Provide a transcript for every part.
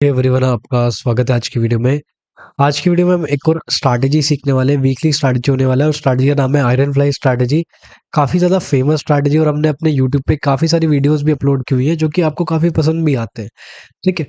Everyone, आपका स्वागत है आज की वीडियो में। आज की वीडियो में हम एक और स्ट्रैटेजी सीखने वाले हैं। वीकली स्ट्रैटेजी होने वाला है और स्ट्रैटेजी का नाम है आयरन फ्लाई स्ट्रैटेजी। काफ़ी ज़्यादा फेमस स्ट्रैटेजी और हमने अपने यूट्यूब पे काफ़ी सारी वीडियोस भी अपलोड की हुई है जो कि आपको काफ़ी पसंद भी आते हैं। ठीक है,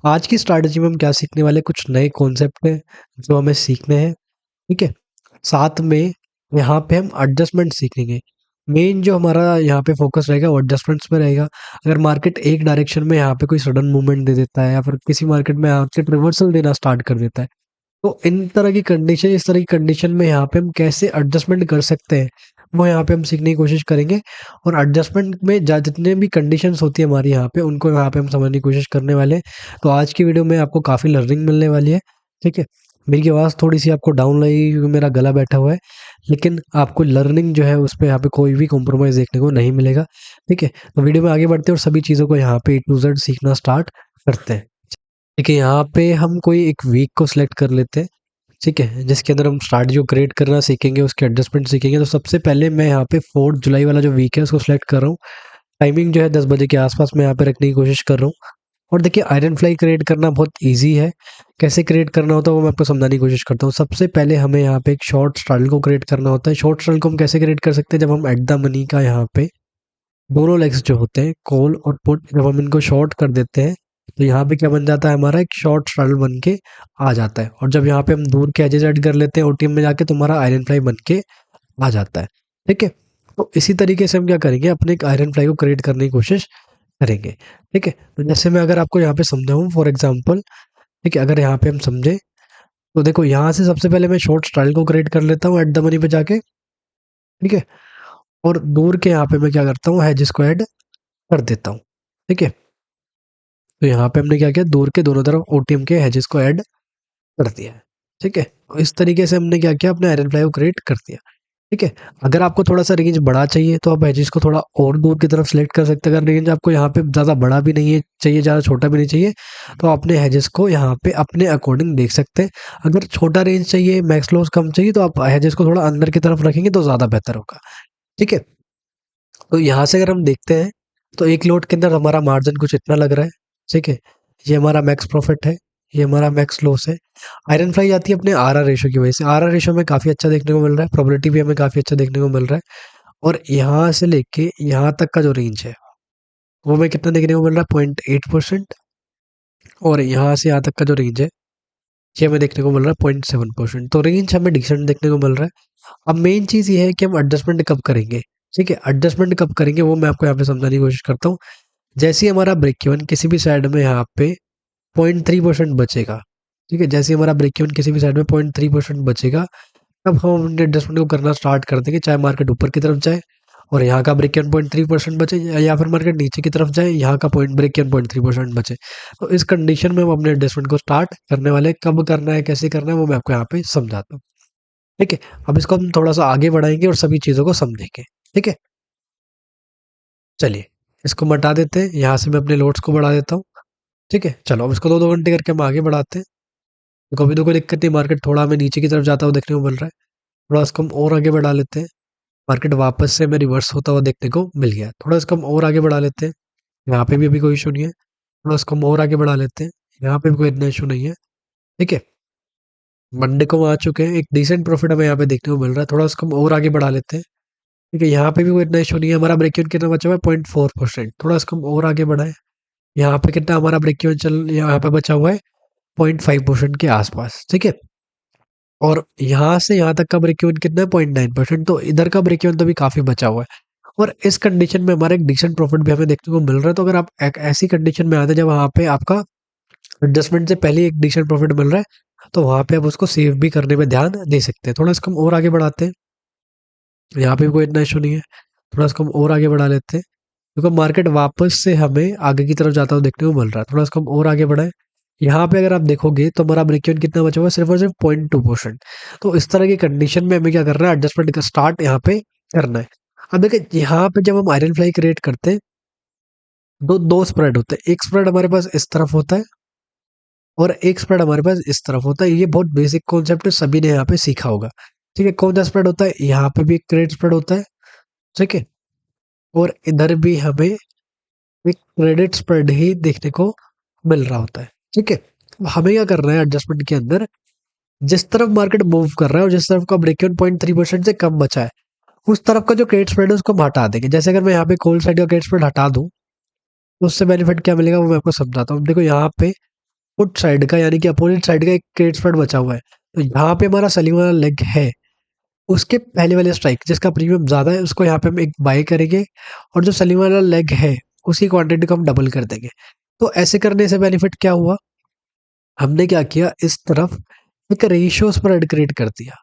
आज की स्ट्रैटेजी में हम क्या सीखने वाले हैं, कुछ नए कॉन्सेप्ट है जो हमें सीखने हैं। ठीक है, साथ में यहाँ पे हम एडजस्टमेंट सीखेंगे। मेन जो हमारा यहाँ पे फोकस रहेगा वो एडजस्टमेंट्स में रहेगा। अगर मार्केट एक डायरेक्शन में यहाँ पे कोई सडन मूवमेंट दे देता है या फिर किसी मार्केट में मार्केट रिवर्सल देना स्टार्ट कर देता है, तो इन तरह की कंडीशन इस तरह की कंडीशन में यहाँ पे हम कैसे एडजस्टमेंट कर सकते हैं, वो यहाँ पे हम सीखने की कोशिश करेंगे। और एडजस्टमेंट में जितने भी कंडीशंस होती है हमारी यहाँ पे, उनको यहाँ पे हम समझने की कोशिश करने वाले हैं। तो आज की वीडियो में आपको काफ़ी लर्निंग मिलने वाली है। ठीक है, मेरी आवाज़ थोड़ी सी आपको डाउन लगेगी क्योंकि मेरा गला बैठा हुआ है, लेकिन आपको लर्निंग जो है उस पे यहाँ पे कोई भी कॉम्प्रोमाइज़ देखने को नहीं मिलेगा। ठीक है, तो वीडियो में आगे बढ़ते हैं और सभी चीज़ों को यहाँ पे ए टू जेड सीखना स्टार्ट करते हैं। देखिए, यहाँ पे हम कोई एक वीक को सिलेक्ट कर लेते हैं। ठीक है, जिसके अंदर हम स्ट्रैटेजी को क्रिएट करना सीखेंगे, उसके एडजस्टमेंट सीखेंगे। तो सबसे पहले मैं यहाँ पे 4 जुलाई वाला जो वीक है उसको सिलेक्ट कर रहा हूँ। टाइमिंग जो है 10 बजे के आसपास मैं यहाँ पे रखने की कोशिश कर रहा हूँ। और देखिए, आयरन फ्लाई क्रिएट करना बहुत ईजी है। कैसे क्रिएट करना होता है वो मैं आपको समझाने की कोशिश करता हूँ। सबसे पहले हमें यहाँ पे एक शॉर्ट स्ट्रैडल को क्रिएट करना होता है। शॉर्ट स्ट्रैडल को हम कैसे क्रिएट कर सकते हैं, जब हम एट द मनी का यहाँ पे दोनों लेग्स जो होते हैं कॉल और पुट, जब हम इनको शॉर्ट कर देते हैं तो यहाँ पे क्या बन जाता है, हमारा एक शॉर्ट स्ट्रैडल बन के आ जाता है। और जब यहाँ पे हम दूर के एजेस ऐड कर लेते हैं ओटीएम में जाके, तो हमारा आयरन फ्लाई बन के आ जाता है। ठीक है, तो इसी तरीके से हम क्या करेंगे, अपने एक आयरन फ्लाई को क्रिएट करने की कोशिश करेंगे। ठीक है, तो जैसे मैं अगर आपको यहाँ पे समझाऊँ फॉर एग्जाम्पल, ठीक है, अगर यहाँ पे हम समझे तो देखो, यहाँ से सबसे पहले मैं शॉर्ट स्ट्रैडल को क्रिएट कर लेता हूँ एट द मनी पे जाके। ठीक है, और दूर के यहाँ पे मैं क्या करता हूँ, हेजेस को ऐड कर देता हूँ। ठीक है, तो यहाँ पे हमने क्या किया, दूर के दोनों तरफ ओटीएम के हेजेस को ऐड कर दिया है। ठीक है, तो इस तरीके से हमने क्या किया, अपने आयरन फ्लाई को क्रिएट कर दिया। ठीक है, अगर आपको थोड़ा सा रेंज बड़ा चाहिए तो आप हेजेस को थोड़ा और दूर की तरफ सेलेक्ट कर सकते हैं। अगर रेंज आपको यहाँ पे ज़्यादा बड़ा भी नहीं है चाहिए, ज़्यादा छोटा भी नहीं चाहिए, तो अपने हेजेस को यहाँ पे अपने अकॉर्डिंग देख सकते हैं। अगर छोटा रेंज चाहिए, मैक्स लॉस कम चाहिए, तो आप हेजेस को थोड़ा अंदर की तरफ रखेंगे तो ज़्यादा बेहतर होगा। ठीक है, तो यहाँ से अगर हम देखते हैं तो एक लोट के अंदर हमारा मार्जिन कुछ इतना लग रहा है। ठीक है, ये हमारा मैक्स प्रॉफिट है, ये हमारा मैक्स लॉस है। आयरन फ्लाई आती है अपने आर रेशो की वजह से। आर रेशो में काफ़ी अच्छा देखने को मिल रहा है, प्रोबेबिलिटी भी हमें काफ़ी अच्छा देखने को मिल रहा है। और यहाँ से लेके यहाँ तक का जो रेंज है वो हमें कितना देखने को मिल रहा है, 0.8%। और यहाँ से यहाँ तक का जो रेंज है ये हमें देखने को मिल रहा है 0.7%। तो रेंज हमें डिसेंट देखने को मिल रहा है। अब मेन चीज़ ये है कि हम एडजस्टमेंट कब करेंगे। ठीक है, एडजस्टमेंट कब करेंगे वो मैं आपको यहाँ पे समझाने की कोशिश करता हूँ। जैसे ही हमारा ब्रेक इवन किसी भी साइड में यहाँ पे 0.3% बचेगा, ठीक है, जैसे ही हमारा ब्रेक इवन किसी भी साइड में 0.3% बचेगा, तब हम अपने एडजस्टमेंट को करना स्टार्ट कर देंगे, चाहे मार्केट ऊपर की तरफ जाए और यहाँ का ब्रेक इवन 0.3% बचे, या फिर मार्केट नीचे की तरफ जाए, यहाँ का पॉइंट ब्रेक इवन 0.3% बचे। तो इस कंडीशन में हम अपने एडजस्टमेंट को स्टार्ट करने वाले हैं। कब करना है, कैसे करना है, वो मैं आपको यहाँ पे समझाता हूँ। ठीक है, अब इसको हम थोड़ा सा आगे बढ़ाएंगे और सभी चीज़ों को समझेंगे। ठीक है, चलिए इसको मिटा देते हैं, यहाँ से मैं अपने लोड्स को बढ़ा देता हूँ। ठीक है, चलो अब इसको 2-2 घंटे करके हम आगे बढ़ाते हैं। तो कभी तो कोई दिक्कत नहीं, मार्केट थोड़ा हमें नीचे की तरफ जाता हुआ देखने को मिल रहा है, थोड़ा इसको हम और आगे बढ़ा लेते हैं। मार्केट वापस से हमें रिवर्स होता हुआ देखने को मिल गया, थोड़ा इसको हम और आगे बढ़ा लेते हैं। यहाँ पे भी अभी कोई इशू नहीं है, थोड़ा इसको हम और आगे बढ़ा लेते हैं। यहाँ पे भी कोई इतना इशू नहीं है। ठीक है, मंडे को हम आ चुके हैं, एक डिसेंट प्रॉफिट हमें यहाँ पे देखने को मिल रहा है, थोड़ा इसको हम और आगे बढ़ा लेते हैं। ठीक है, यहाँ पे भी कोई इतना इशू नहीं है। हमारा ब्रेक इवन कितना बचा हुआ है, 0.4%, थोड़ा इसको हम और आगे बढ़ाएं। यहाँ पे कितना हमारा ब्रेक इवन यहाँ पे बचा हुआ है, 0.5% के आसपास। ठीक है, और यहाँ से यहाँ तक का ब्रेक इवन कितना है, 0.9%। तो इधर का ब्रेक इवन तो भी काफी बचा हुआ है और इस कंडीशन में हमारा एक डिसेंट प्रॉफिट भी हमें देखने को मिल रहा है। तो अगर आप एक ऐसी कंडीशन में आते हैं जब वहाँ पे आपका एडजस्टमेंट से पहले एक डिसेंट प्रॉफिट मिल रहा है, तो वहाँ पे आप उसको सेव भी करने में ध्यान दे सकते हैं। थोड़ा इसको हम और आगे बढ़ाते हैं। यहाँ पे भी कोई इतना इशू नहीं है, थोड़ा इसको हम और आगे बढ़ा लेते हैं क्योंकि मार्केट वापस से हमें आगे की तरफ जाता हुआ देखने को मिल रहा है। थोड़ा इसको हम और आगे बढ़ाएं। यहाँ पे अगर आप देखोगे तो हमारा ब्रेक इवन कितना बचा हुआ है, सिर्फ और सिर्फ 0.2%। तो इस तरह की कंडीशन में हमें क्या करना है, एडजस्टमेंट का स्टार्ट यहाँ पे करना है। अब देखिए, यहाँ पे जब हम आयरन फ्लाई क्रिएट करते हैं, दो दो स्प्रेड होते हैं। एक स्प्रेड हमारे पास इस तरफ होता है और एक स्प्रेड हमारे पास इस तरफ होता है। ये बहुत बेसिक कॉन्सेप्ट है, सभी ने यहाँ पे सीखा होगा। ठीक है, कौन सा स्प्रेड होता है, यहाँ पे भी एक क्रेडिट स्प्रेड होता है। ठीक है, और इधर भी हमें एक क्रेडिट स्प्रेड ही देखने को मिल रहा होता है। ठीक है, हमें क्या करना है एडजस्टमेंट के अंदर, जिस तरफ मार्केट मूव कर रहा है और जिस तरफ का ब्रेक इवन पॉइंट 3% से कम बचा है, उस तरफ का जो क्रेडिट स्प्रेड है उसको हम हटा देंगे। जैसे अगर मैं यहाँ पे कोल्ड साइड का क्रेडिट स्प्रेड हटा दूं, तो उससे बेनिफिट क्या मिलेगा वो मैं आपको समझाता हूँ। देखो यहाँ पे पुट साइड का यानी कि अपोजिट साइड का एक क्रेडिट स्प्रेड बचा हुआ है, तो यहाँ पे हमारा सेलिंग वाला लेग है, उसके पहले वाले स्ट्राइक जिसका प्रीमियम ज्यादा है उसको यहाँ पे हम एक बाय करेंगे, और जो सेलिंग वाला लेग है उसी क्वांटिटी को हम डबल कर देंगे। तो ऐसे करने से बेनिफिट क्या हुआ, हमने क्या किया, इस तरफ एक रेशियो स्प्रेड क्रिएट कर दिया।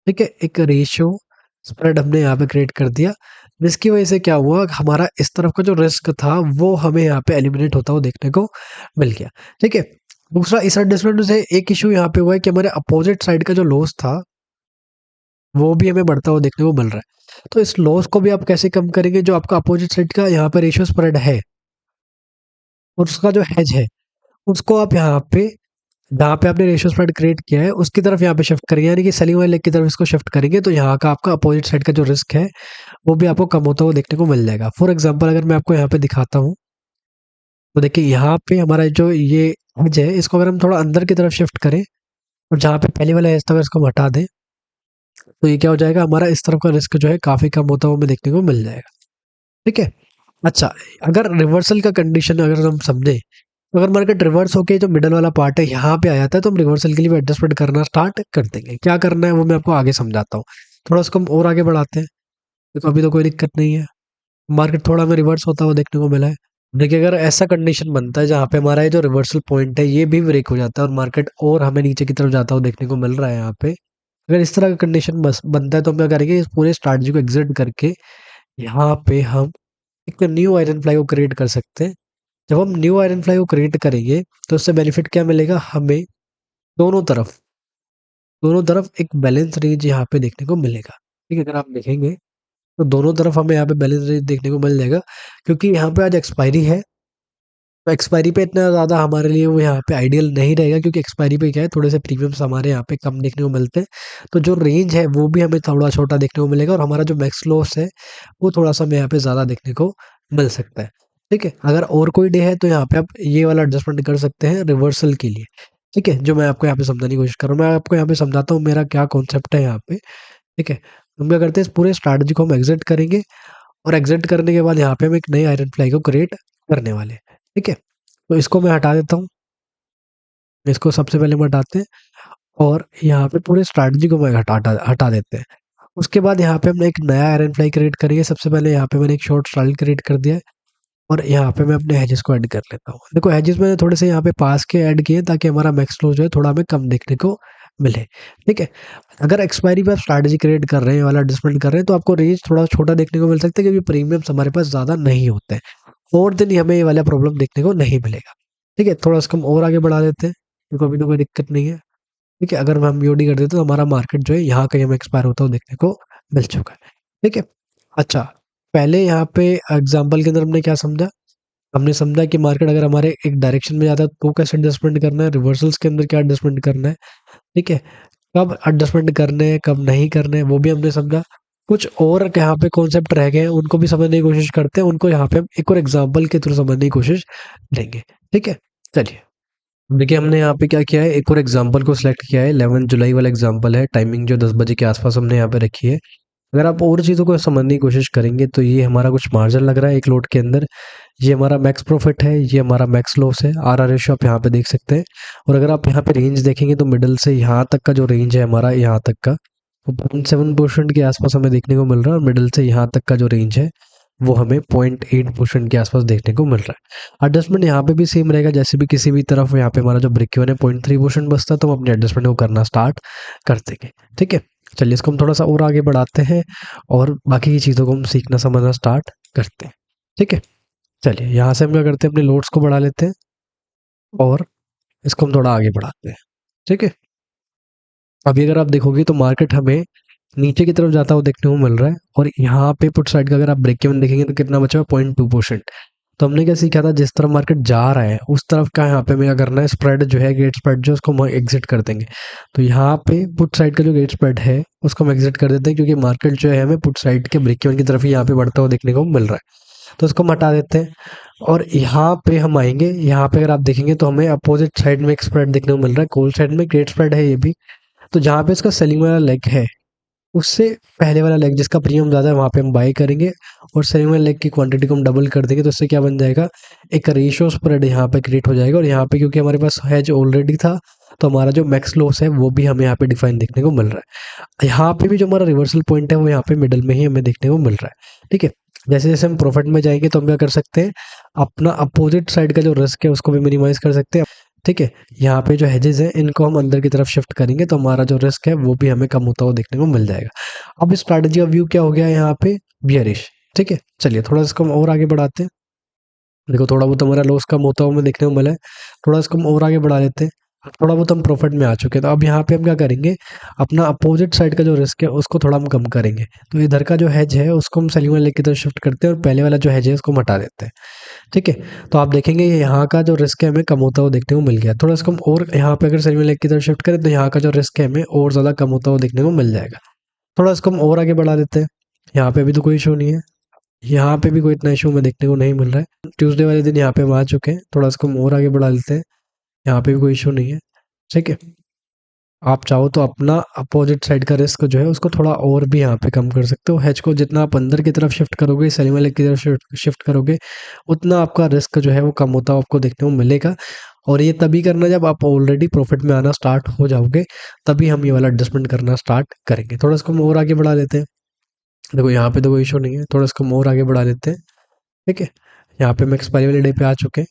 ठीक है, एक रेशियो स्प्रेड हमने यहाँ पे क्रिएट कर दिया, जिसकी वजह से क्या हुआ, हमारा इस तरफ का जो रिस्क था वो हमें यहाँ पे एलिमिनेट होता हुआ देखने को मिल गया। ठीक है, दूसरा इस एडजस्टमेंट से एक इशू यहाँ पे हुआ है कि हमारे अपोजिट साइड का जो लॉस था वो भी हमें बढ़ता हुआ देखने को मिल रहा है। तो इस लॉस को भी आप कैसे कम करेंगे, जो आपका अपोजिट साइड का यहाँ पे रेशियो स्प्रेड है और उसका जो हेज है उसको आप यहाँ पे, जहाँ पे आपने रेशियो स्प्रेड क्रिएट किया है उसकी तरफ यहाँ पे शिफ्ट करेंगे, यानी कि सेलिंग वाले लेग की तरफ इसको शिफ्ट करेंगे, तो यहाँ का आपका अपोजिट साइड का जो रिस्क है वो भी आपको कम होता हुआ देखने को मिल जाएगा। फॉर एग्जांपल अगर मैं आपको यहाँ पे दिखाता हूँ, तो देखिए यहाँ पे हमारा जो ये हेज है इसको अगर हम थोड़ा अंदर की तरफ शिफ्ट करें और जहाँ पे पहले वाला हेज था अगर इसको हम हटा दें, तो ये क्या हो जाएगा, हमारा इस तरफ का रिस्क जो है काफी कम होता हुआ हमें देखने को मिल जाएगा। ठीक है, अच्छा, अगर रिवर्सल का कंडीशन अगर हम समझे, तो अगर मार्केट रिवर्स होके जो मिडल वाला पार्ट है यहाँ पे आ जाता है, तो हम रिवर्सल के लिए भी एडजस्टमेंट करना स्टार्ट कर देंगे। क्या करना है वो मैं आपको आगे समझाता हूँ। थोड़ा उसको हम और आगे बढ़ाते हैं, तो अभी तो कोई दिक्कत नहीं है, मार्केट थोड़ा हमें रिवर्स होता हुआ देखने को मिला है। देखिए अगर ऐसा कंडीशन बनता है जहाँ पे हमारा ये जो रिवर्सल पॉइंट है ये भी ब्रेक हो जाता है और मार्केट और हमें नीचे की तरफ जाता हुआ देखने को मिल रहा है यहाँ पे, अगर इस तरह का कंडीशन बस बनता है तो हम क्या करेंगे, इस पूरे स्ट्रैटेजी को एग्जिट करके यहाँ पे हम एक न्यू आयरन फ्लाई को क्रिएट कर सकते हैं। जब हम न्यू आयरन फ्लाई को क्रिएट करेंगे तो उससे बेनिफिट क्या मिलेगा हमें, दोनों तरफ दोनों तरफ एक बैलेंस रेंज यहाँ पे देखने को मिलेगा। ठीक है, अगर आप देखेंगे तो दोनों तरफ हमें यहाँ पे बैलेंस रेंज देखने को मिल जाएगा, क्योंकि यहाँ पे आज एक्सपायरी है, तो एक्सपायरी पे इतना ज़्यादा हमारे लिए वो यहाँ पे आइडियल नहीं रहेगा, क्योंकि एक्सपायरी पे क्या है, थोड़े से प्रीमियम्स हमारे यहाँ पे कम देखने को मिलते हैं, तो जो रेंज है वो भी हमें थोड़ा छोटा देखने को मिलेगा और हमारा जो मैक्स लॉस है वो थोड़ा सा हमें यहाँ पे ज़्यादा देखने को मिल सकता है। ठीक है, अगर और कोई डे है तो यहाँ पे आप ये वाला एडजस्टमेंट कर सकते हैं रिवर्सल के लिए। ठीक है, जो मैं आपको यहाँ पे समझाने की कोशिश कर रहा हूँ, मैं आपको यहाँ पे समझाता हूँ मेरा क्या कॉन्सेप्ट है यहाँ पे। ठीक है, हम क्या करते हैं, इस पूरे स्ट्रैटेजी को हम एग्जिट करेंगे और एग्जिट करने के बाद यहाँ पे हम एक नई आयरन फ्लाई को क्रिएट करने वाले हैं। ठीक है, तो इसको मैं हटा देता हूँ, इसको सबसे पहले हम हटाते हैं और यहाँ पे पूरे स्ट्रैटेजी को मैं हटा हटा देते हैं। उसके बाद यहाँ पे हमने एक नया आयरन फ्लाई क्रिएट करेंगे। सबसे पहले यहाँ पे मैंने एक शॉर्ट स्ट्राइल क्रिएट कर दिया है और यहाँ पे मैं अपने हेजेस को ऐड कर लेता हूँ। देखो हेजेस मैंने थोड़े से यहाँ पे पास के ऐड किए ताकि हमारा मैक्स फ्लो जो है थोड़ा हमें कम देखने को मिले। ठीक है, अगर एक्सपायरी पे आप स्ट्रैटेजी क्रिएट कर रहे हैं वाला एडजस्टमेंट कर रहे हैं तो आपको रेंज थोड़ा छोटा देखने को मिल सकता है, क्योंकि प्रीमियम्स हमारे पास ज़्यादा नहीं होते हैं और दिन हमें ये वाला प्रॉब्लम देखने को नहीं मिलेगा। ठीक है, थोड़ा इसको हम और आगे बढ़ा देते हैं, क्योंकि अभी तो कोई दिक्कत नहीं है। ठीक है, अगर हम यूडी कर देते तो हमारा मार्केट जो है यहाँ कहीं हमें एक्सपायर होता हुआ देखने को मिल चुका है। ठीक है, अच्छा, पहले यहाँ पे एग्जाम्पल के अंदर हमने क्या समझा, हमने समझा कि मार्केट अगर हमारे एक डायरेक्शन में जाता है तो कैसे एडजस्टमेंट करना है, रिवर्सल्स के अंदर क्या एडजस्टमेंट करना है। ठीक है, कब एडजस्टमेंट करने हैं कब नहीं करने हैं वो भी हमने समझा। कुछ और यहाँ पे कॉन्सेप्ट रह गए हैं उनको भी समझने की कोशिश करते हैं, उनको यहाँ पे हम एक और एग्जाम्पल के थ्रू समझने की कोशिश करेंगे। ठीक है, चलिए देखिए हमने यहाँ पे क्या किया है, एक और एग्जांपल को सिलेक्ट किया है। 11 जुलाई वाला एग्जांपल है, टाइमिंग जो 10 बजे के आसपास हमने यहाँ पे रखी है। अगर आप और चीज़ों को समझने की कोशिश करेंगे तो ये हमारा कुछ मार्जिन लग रहा है एक लोट के अंदर, ये हमारा मैक्स प्रॉफिट है, ये हमारा मैक्स लॉस है, आर आर रेशियो आप यहाँ पे देख सकते हैं। और अगर आप यहाँ पे रेंज देखेंगे तो मिडल से यहाँ तक का जो रेंज है हमारा, यहाँ तक का वो 0.7% के आसपास हमें देखने को मिल रहा है, और मिडल से यहाँ तक का जो रेंज है वो हमें 0.8% के आसपास देखने को मिल रहा है। एडजस्टमेंट यहाँ पे भी सेम रहेगा, जैसे भी किसी भी तरफ यहाँ पे हमारा जो ब्रेक इवन है 0.3% बचता है तो हम अपने एडजस्टमेंट को करना स्टार्ट कर देंगे। ठीक है, चलिए इसको हम थोड़ा सा और आगे बढ़ाते हैं और बाकी की चीज़ों को हम सीखना समझना स्टार्ट करते हैं। ठीक है, चलिए यहाँ से हम क्या करते हैं, अपने लोड्स को बढ़ा लेते हैं और इसको हम थोड़ा आगे बढ़ाते हैं। ठीक है, अभी अगर आप देखोगे तो मार्केट हमें नीचे की तरफ जाता हुआ देखने को मिल रहा है, और यहाँ पे पुट साइड का अगर आप ब्रेक इवन देखेंगे तो कितना बचा है, 0.2%। तो हमने क्या सीखा था, जिस तरफ मार्केट जा रहा है उस तरफ का यहाँ पे हमें क्या करना है, स्प्रेड जो है, गेट स्प्रेड जो है, उसको हम एग्जिट कर देंगे। तो यहाँ पे पुट साइड का जो गेट स्प्रेड है उसको हम एग्जिट कर देते हैं, क्योंकि मार्केट जो है हमें पुट साइड के ब्रेक इवन की तरफ ही यहाँ पे बढ़ता हुआ देखने को मिल रहा है। तो उसको हम हटा देते हैं। और यहाँ पे हम आएंगे, यहाँ पे अगर आप देखेंगे तो हमें अपोजिट साइड में एक स्प्रेड देखने को मिल रहा है, कॉल साइड में ग्रेट स्प्रेड है ये भी। तो जहाँ पे इसका सेलिंग वाला लेग है, उससे पहले वाला लेग जिसका प्रीमियम ज़्यादा है वहाँ पे हम बाई करेंगे, और सेलिंग वाले लेग की क्वांटिटी को हम डबल कर देंगे। तो इससे क्या बन जाएगा, एक रेशियो स्प्रेड यहाँ पे क्रिएट हो जाएगा। और यहाँ पे क्योंकि हमारे पास हैज ऑलरेडी था, तो हमारा जो मैक्स लॉस है वो भी हमें यहाँ पे डिफाइन देखने को मिल रहा है। यहाँ पे भी जो हमारा रिवर्सल पॉइंट है वो यहाँ पे मिडल में ही हमें देखने को मिल रहा है। ठीक है, जैसे जैसे हम प्रॉफिट में जाएंगे तो हम क्या कर सकते हैं, अपना अपोजिट साइड का जो रिस्क है उसको भी मिनिमाइज कर सकते हैं। ठीक है, यहाँ पे जो हेजेस हैं इनको हम अंदर की तरफ शिफ्ट करेंगे तो हमारा जो रिस्क है वो भी हमें कम होता हुआ देखने को मिल जाएगा। अब इस स्ट्रैटेजी का व्यू क्या हो गया यहाँ पे, बियरिश। ठीक है, चलिए थोड़ा इसको हम और आगे बढ़ाते हैं। देखो थोड़ा बहुत हमारा लॉस कम होता हुआ हमें देखने को मिला है, थोड़ा इसको हम और आगे बढ़ा लेते हैं। अब थोड़ा बहुत हम प्रॉफिट में आ चुके हैं, तो अब यहाँ पे हम क्या करेंगे, अपना अपोजिट साइड का जो रिस्क है उसको थोड़ा हम कम करेंगे। तो इधर का जो हेज है उसको हम सेलिंग वाले की तरफ शिफ्ट करते हैं, और पहले वाला जो हेज है उसको हम हटा देते हैं। ठीक है, तो आप देखेंगे ये यहाँ का जो रिस्क है हमें कम होता हुआ देखने को मिल गया। थोड़ा इसको हम और यहाँ पे अगर सेलिंग वाले की तरफ शिफ्ट करें तो यहाँ का जो रिस्क है हमें और ज़्यादा कम होता हुआ देखने को मिल जाएगा। थोड़ा इसको हम और आगे बढ़ा देते हैं। यहाँ पे भी तो कोई इशू नहीं है, यहाँ पे भी कोई इतना इशू हमें देखने को नहीं मिल रहा है। ट्यूसडे वाले दिन यहाँ पे हम आ चुके हैं, थोड़ा इसको हम और आगे बढ़ा लेते हैं। यहाँ पे भी कोई इशू नहीं है। ठीक है, आप चाहो तो अपना अपोजिट साइड का रिस्क जो है उसको थोड़ा और भी यहाँ पे कम कर सकते हो। हेज को जितना आप अंदर की तरफ शिफ्ट करोगे, सेलिंग वाले की तरफ शिफ्ट करोगे, उतना आपका रिस्क जो है वो कम होता हुआ आपको देखने को मिलेगा। और ये तभी करना जब आप ऑलरेडी प्रॉफिट में आना स्टार्ट हो जाओगे, तभी हम ये वाला एडजस्टमेंट करना स्टार्ट करेंगे। थोड़ा इसको हम और आगे बढ़ा लेते हैं। देखो यहाँ पे तो कोई इशू नहीं है, थोड़ा इसको हम और आगे बढ़ा लेते हैं। ठीक है, यहाँ पे हम एक्सपायरी वाले डे पे आ चुके हैं,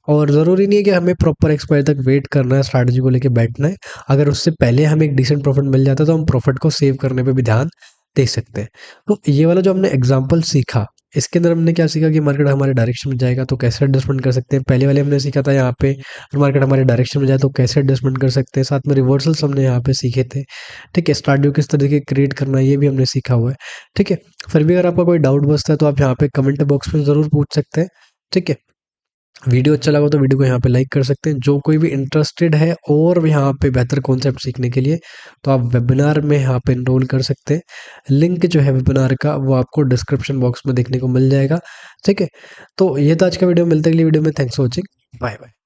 और ज़रूरी नहीं है कि हमें प्रॉपर एक्सपायर तक वेट करना है, स्ट्रैटेजी को लेके बैठना है। अगर उससे पहले हमें एक डिसेंट प्रॉफिट मिल जाता है तो हम प्रॉफिट को सेव करने पे भी ध्यान दे सकते हैं। तो ये वाला जो हमने एग्जांपल सीखा, इसके अंदर हमने क्या सीखा कि मार्केट हमारे डायरेक्शन में जाएगा तो कैसे एडजस्टमेंट कर सकते हैं। पहले वाले हमने सीखा था यहाँ पे मार्केट हमारे डायरेक्शन में जाए तो कैसे एडजस्टमेंट कर सकते हैं, साथ में रिवर्सल्स हमने यहाँ पे सीखे थे। ठीक है, स्ट्रैटेजी किस तरीके क्रिएट करना है ये भी हमने सीखा हुआ है। ठीक है, फिर भी अगर आपका कोई डाउट बचता है तो आप यहाँ पे कमेंट बॉक्स में ज़रूर पूछ सकते हैं। ठीक है, वीडियो अच्छा लगा तो वीडियो को यहाँ पे लाइक कर सकते हैं। जो कोई भी इंटरेस्टेड है और यहाँ पे बेहतर कॉन्सेप्ट सीखने के लिए, तो आप वेबिनार में यहाँ पे इनरोल कर सकते हैं। लिंक जो है वेबिनार का वो आपको डिस्क्रिप्शन बॉक्स में देखने को मिल जाएगा। ठीक है, तो ये था आज का वीडियो, मिलते हैं अगली वीडियो में। Thanks for watching, bye bye.